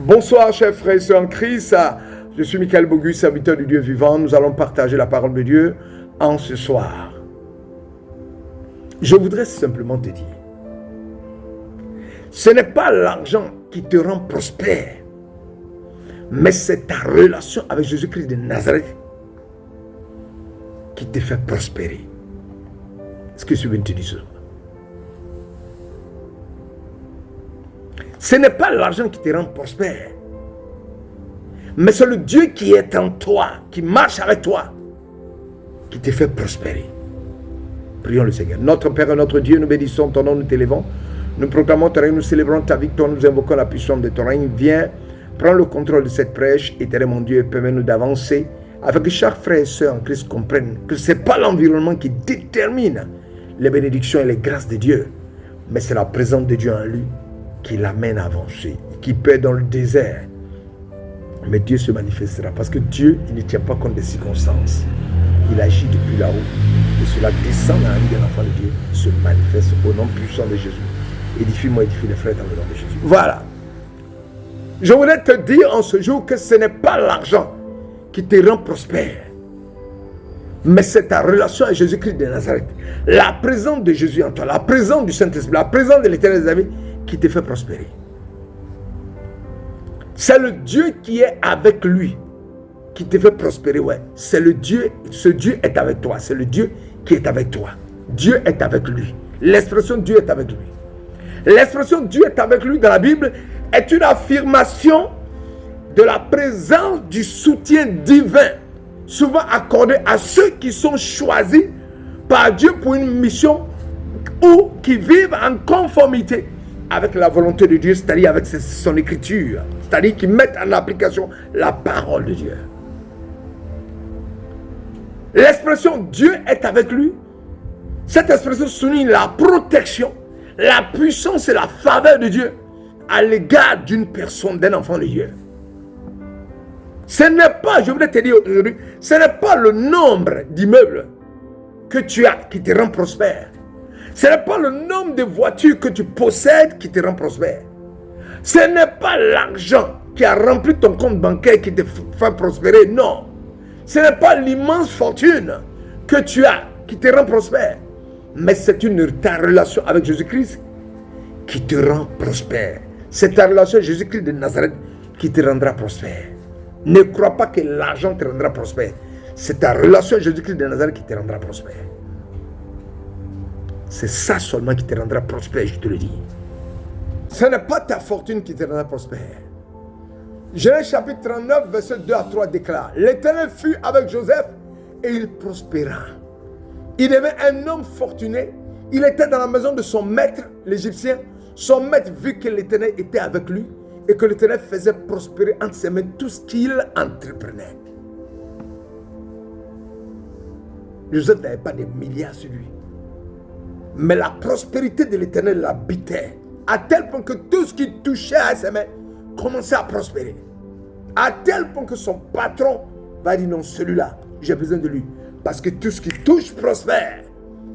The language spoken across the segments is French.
Bonsoir, chers frères et sœurs en Christ. Je suis Michael Bogus, serviteur du Dieu vivant. Nous allons partager la parole de Dieu en ce soir. Je voudrais simplement te dire, ce n'est pas l'argent qui te rend prospère, mais c'est ta relation avec Jésus-Christ de Nazareth qui te fait prospérer. Est-ce que je viens de te dire ça? Ce n'est pas l'argent qui te rend prospère, mais c'est le Dieu qui est en toi, qui marche avec toi, qui te fait prospérer. Prions le Seigneur. Notre Père et notre Dieu, nous bénissons ton nom, nous t'élevons. Nous proclamons ton règne, nous célébrons ta victoire, nous invoquons la puissance de ton règne. Viens, prends le contrôle de cette prêche, éternel mon Dieu, permets-nous d'avancer, afin que chaque frère et sœur en Christ comprenne que ce n'est pas l'environnement qui détermine les bénédictions et les grâces de Dieu, mais c'est la présence de Dieu en lui qui l'amène à avancer, qui peut être dans le désert. Mais Dieu se manifestera, parce que Dieu, il ne tient pas compte des circonstances. Il agit depuis là-haut, et cela descend dans la vie d'un enfant de Dieu, se manifeste au nom puissant de Jésus. Édifie-moi, édifie les frères dans le nom de Jésus. Voilà. Je voudrais te dire en ce jour que ce n'est pas l'argent qui te rend prospère, mais c'est ta relation avec Jésus-Christ de Nazareth. La présence de Jésus en toi, la présence du Saint-Esprit, la présence de l'Éternel des armées qui te fait prospérer. C'est le Dieu qui est avec lui qui te fait prospérer. Ouais. C'est le Dieu, ce Dieu est avec toi. C'est le Dieu qui est avec toi. Dieu est avec lui. L'expression Dieu est avec lui. L'expression Dieu est avec lui dans la Bible est une affirmation de la présence du soutien divin, souvent accordé à ceux qui sont choisis par Dieu pour une mission ou qui vivent en conformité avec la volonté de Dieu, c'est-à-dire avec son écriture, c'est-à-dire qui mettent en application la parole de Dieu. L'expression Dieu est avec lui, cette expression souligne la protection, la puissance et la faveur de Dieu à l'égard d'une personne, d'un enfant de Dieu. Ce n'est pas, je voulais te dire aujourd'hui, ce n'est pas le nombre d'immeubles que tu as qui te rend prospère. Ce n'est pas le nombre de voitures que tu possèdes qui te rend prospère. Ce n'est pas l'argent qui a rempli ton compte bancaire qui te fait prospérer. Non. Ce n'est pas l'immense fortune que tu as qui te rend prospère. Mais c'est ta relation avec Jésus-Christ qui te rend prospère. C'est ta relation avec Jésus-Christ de Nazareth qui te rendra prospère. Ne crois pas que l'argent te rendra prospère. C'est ta relation avec Jésus-Christ de Nazareth qui te rendra prospère. C'est ça seulement qui te rendra prospère, je te le dis. Ce n'est pas ta fortune qui te rendra prospère. Genèse chapitre 39, verset 2 à 3 déclare: L'Éternel fut avec Joseph et il prospéra. Il devint un homme fortuné. Il était dans la maison de son maître, l'Égyptien. Son maître vit que l'Éternel était avec lui et que l'Éternel faisait prospérer entre ses mains tout ce qu'il entreprenait. Joseph n'avait pas de milliards sur lui, mais la prospérité de l'Éternel l'habitait, à tel point que tout ce qui touchait à ses mains commençait à prospérer. À tel point que son patron va dire: non, celui-là, j'ai besoin de lui, parce que tout ce qui touche prospère.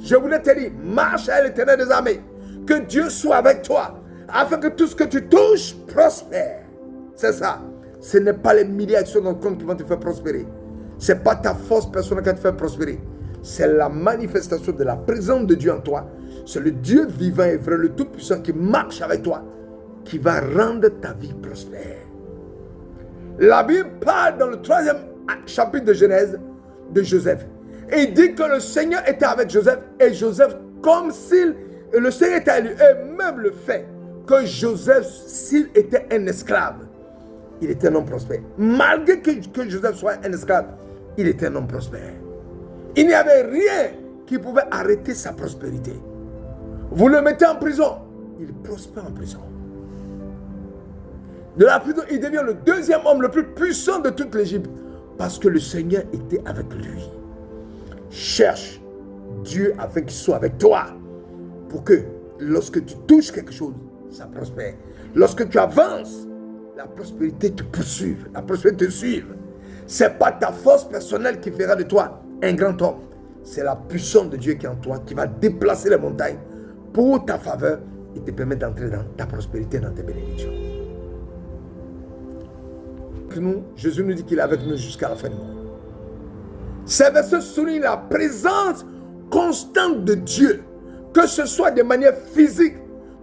Je voulais te dire, marche à l'Éternel des armées, que Dieu soit avec toi, afin que tout ce que tu touches prospère. C'est ça. Ce n'est pas les milliards qui sont dans le compte qui vont te faire prospérer. Ce n'est pas ta force personnelle qui va te faire prospérer. C'est la manifestation de la présence de Dieu en toi. C'est le Dieu vivant et vrai, le Tout-Puissant qui marche avec toi, qui va rendre ta vie prospère. La Bible parle dans le 3e chapitre de Genèse de Joseph. Et il dit que le Seigneur était avec Joseph. Et Joseph, comme s'il... Le Seigneur était à lui. Et même le fait que Joseph, s'il était un esclave, il était un homme prospère. Malgré que Joseph soit un esclave, il était un homme prospère. Il n'y avait rien qui pouvait arrêter sa prospérité. Vous le mettez en prison, il prospère en prison. De la prison, il devient le 2e homme le plus puissant de toute l'Égypte, parce que le Seigneur était avec lui. Cherche Dieu afin qu'il soit avec toi, pour que lorsque tu touches quelque chose, ça prospère. Lorsque tu avances, la prospérité te poursuive, la prospérité te suive. Ce n'est pas ta force personnelle qui fera de toi un grand homme. C'est la puissance de Dieu qui est en toi, qui va déplacer les montagnes pour ta faveur et te permettre d'entrer dans ta prospérité, dans tes bénédictions. avec nous, Jésus nous dit qu'il est avec nous jusqu'à la fin du monde. Ces versets soulignent la présence constante de Dieu, que ce soit de manière physique,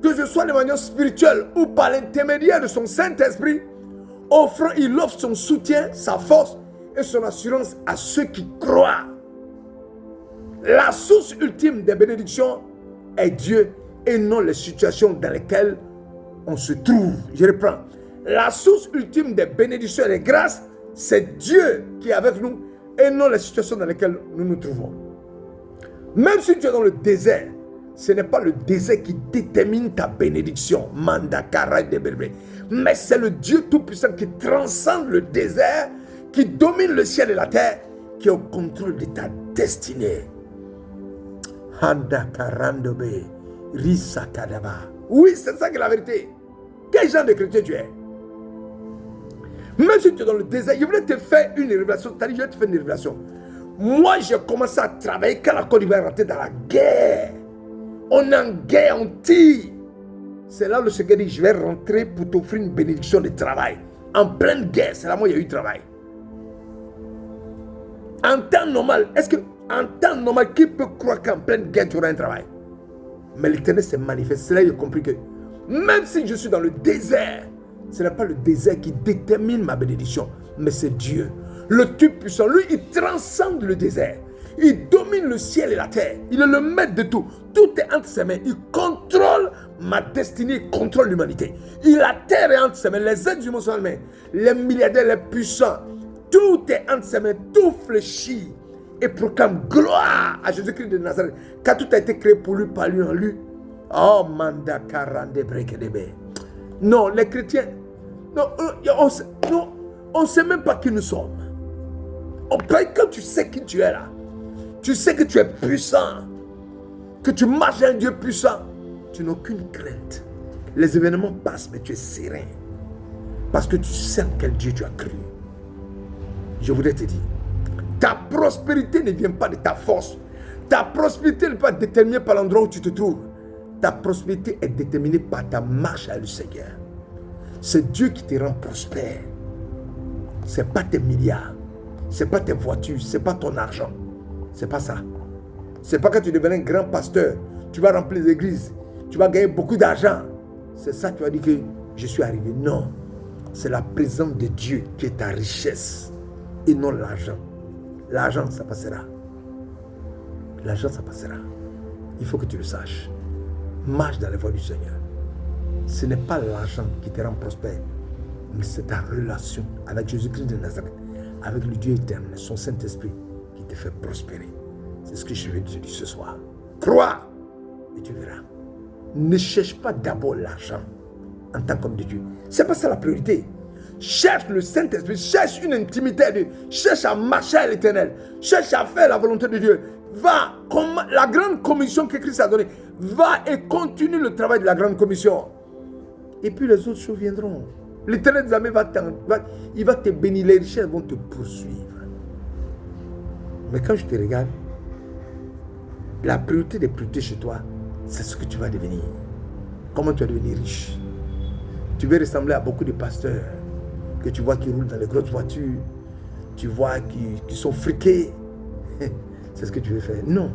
que ce soit de manière spirituelle ou par l'intermédiaire de son Saint-Esprit. Il offre son soutien, sa force et son assurance à ceux qui croient. La source ultime des bénédictions est Dieu et non les situations dans lesquelles on se trouve. Je reprends. La source ultime des bénédictions et des grâces, c'est Dieu qui est avec nous et non les situations dans lesquelles nous nous trouvons. Même si tu es dans le désert, ce n'est pas le désert qui détermine ta bénédiction, mais c'est le Dieu Tout-Puissant qui transcende le désert, qui domine le ciel et la terre, qui est au contrôle de ta destinée. Oui, c'est ça qui est la vérité. Quel genre de chrétien tu es? Même si tu es dans le désert, je voulais te faire une révélation. C'est-à-dire, je vais te faire une révélation. Moi, j'ai commencé à travailler quand la Côte d'Ivoire est rentrée dans la guerre. On est en guerre, on tire. C'est là où le Seigneur dit, je vais rentrer pour t'offrir une bénédiction de travail. En pleine guerre, c'est là où il y a eu travail. En temps normal, en temps normal, qui peut croire qu'en pleine guerre, tu auras un travail? Mais l'Éternel s'est manifesté. C'est là que j'ai compris que même si je suis dans le désert, ce n'est pas le désert qui détermine ma bénédiction, mais c'est Dieu. Le Tout-Puissant, lui, il transcende le désert. Il domine le ciel et la terre. Il est le maître de tout. Tout est entre ses mains. Il contrôle ma destinée, il contrôle l'humanité. La terre est entre ses mains. Les êtres humains sont entre ses mains. Les milliardaires, les puissants. Tout est entre ses mains. Tout fléchit et proclame gloire à Jésus-Christ de Nazareth. Car tout a été créé pour lui, par lui, en lui. Oh, manda karande brekedebe. Non, les chrétiens, on ne sait même pas qui nous sommes. Quand tu sais qui tu es là, tu sais que tu es puissant, que tu marches à un Dieu puissant, tu n'as aucune crainte. Les événements passent, mais tu es serein. Parce que tu sais en quel Dieu tu as cru. Je voudrais te dire, ta prospérité ne vient pas de ta force. Ta prospérité n'est pas déterminée par l'endroit où tu te trouves. Ta prospérité est déterminée par ta marche avec le Seigneur. C'est Dieu qui te rend prospère. Ce n'est pas tes milliards. Ce n'est pas tes voitures. Ce n'est pas ton argent. Ce n'est pas ça. Ce n'est pas quand tu deviens un grand pasteur, tu vas remplir les églises, tu vas gagner beaucoup d'argent. C'est ça que tu vas dire que je suis arrivé. Non. C'est la présence de Dieu qui est ta richesse et non l'argent. L'argent, ça passera. L'argent, ça passera. Il faut que tu le saches. Marche dans les voies du Seigneur. Ce n'est pas l'argent qui te rend prospère, mais c'est ta relation avec Jésus-Christ de Nazareth, avec le Dieu éternel, son Saint-Esprit, qui te fait prospérer. C'est ce que je viens de te dire ce soir. Crois et tu verras. Ne cherche pas d'abord l'argent en tant qu'homme de Dieu. Ce n'est pas ça la priorité. Cherche le Saint-Esprit, cherche une intimité à Dieu, cherche à marcher à l'Éternel, cherche à faire la volonté de Dieu. Va, comme la grande commission que Christ a donnée, va et continue le travail de la grande commission. Et puis les autres choses viendront. L'Éternel des armées va te bénir, les richesses vont te poursuivre. Mais quand je te regarde, la priorité des priorités chez toi, c'est ce que tu vas devenir. Comment tu vas devenir riche? Tu vas ressembler à beaucoup de pasteurs que tu vois qui roulent dans les grosses voitures, tu vois qui sont friqués. C'est ce que tu veux faire. Non.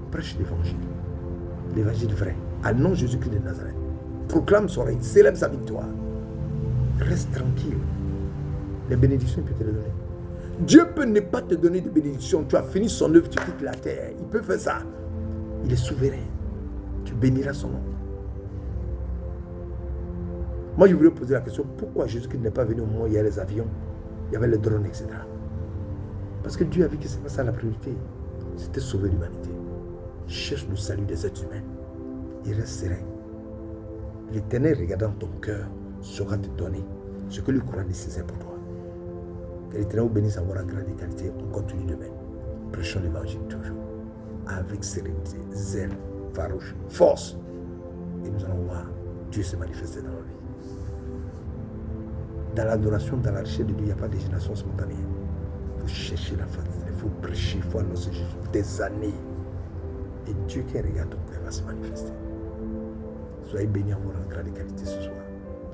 Prêche l'évangile. L'évangile vrai. À nom de Jésus-Christ de Nazareth. Proclame son règne. Célèbre sa victoire. Reste tranquille. Les bénédictions, il peut te les donner. Dieu peut ne pas te donner de bénédictions. Tu as fini son œuvre, tu quittes la terre. Il peut faire ça. Il est souverain. Tu béniras son nom. Moi, je voulais poser la question, pourquoi Jésus-Christ n'est pas venu au moment où il y a les avions, il y avait les drones, etc. Parce que Dieu a vu que ce n'est pas ça la priorité. C'était sauver l'humanité. Cherche le salut des êtres humains. Et reste serein. L'Éternel, regardant ton cœur, saura te donner ce que lui croit nécessaire pour toi. Que l'Éternel vous bénisse à avoir en grande qualité. On continue demain. Prêchons l'évangile toujours. Avec sérénité, zèle, farouche, force. Et nous allons voir Dieu se manifester dans nos vies. Dans l'adoration, dans la richesse de Dieu, il n'y a pas de génération spontanée. Il faut chercher la face, il faut prêcher, il faut annoncer Jésus des années. Et Dieu qui regarde ton cœur va se manifester. Soyez bénis en grande qualité ce soir.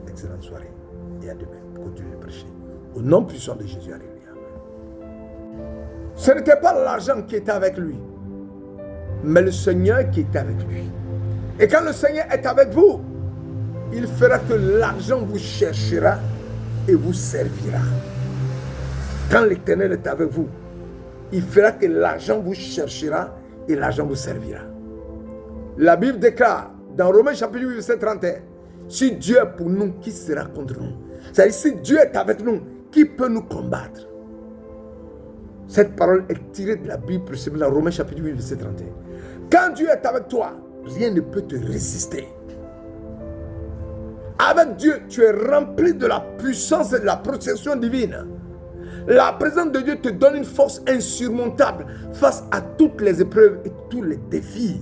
Excellente soirée. Et à demain. Continuez de prêcher. Au nom puissant de Jésus, alléluia. Ce n'était pas l'argent qui était avec lui, mais le Seigneur qui était avec lui. Et quand le Seigneur est avec vous, il fera que l'argent vous cherchera et vous servira. Quand l'Éternel est avec vous, il fera que l'argent vous cherchera et l'argent vous servira. La Bible déclare dans Romains chapitre 8, verset 31, si Dieu est pour nous, qui sera contre nous? C'est-à-dire, si Dieu est avec nous, qui peut nous combattre? Cette parole est tirée de la Bible, précisément dans Romains chapitre 8, verset 31. Quand Dieu est avec toi, rien ne peut te résister. Avec Dieu, tu es rempli de la puissance et de la protection divine. La présence de Dieu te donne une force insurmontable face à toutes les épreuves et tous les défis.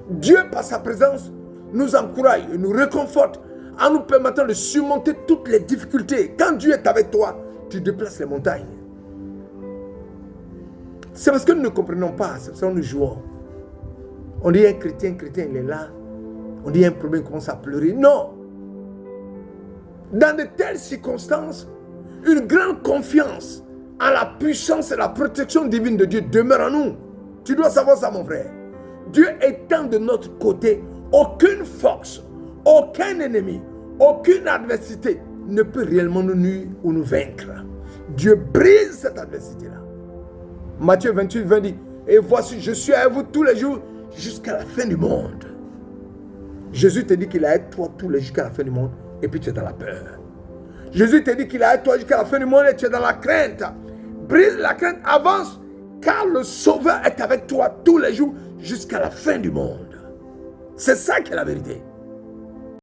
Dieu, par sa présence, nous encourage et nous réconforte en nous permettant de surmonter toutes les difficultés. Quand Dieu est avec toi, tu déplaces les montagnes. C'est parce que nous ne comprenons pas, c'est parce que nous jouons. On dit un chrétien, il est là. On dit un problème, il commence à pleurer. Non. Dans de telles circonstances, une grande confiance en la puissance et la protection divine de Dieu demeure en nous. Tu dois savoir ça, mon frère. Dieu étant de notre côté, aucune force, aucun ennemi, aucune adversité ne peut réellement nous nuire ou nous vaincre. Dieu brise cette adversité-là. Matthieu 28, 20 dit, et voici, je suis avec vous tous les jours jusqu'à la fin du monde. Jésus te dit qu'il est avec toi tous les jours jusqu'à la fin du monde et puis tu es dans la peur. Jésus te dit qu'il est avec toi jusqu'à la fin du monde et tu es dans la crainte. Brise la crainte, avance, car le Sauveur est avec toi tous les jours jusqu'à la fin du monde. C'est ça qui est la vérité.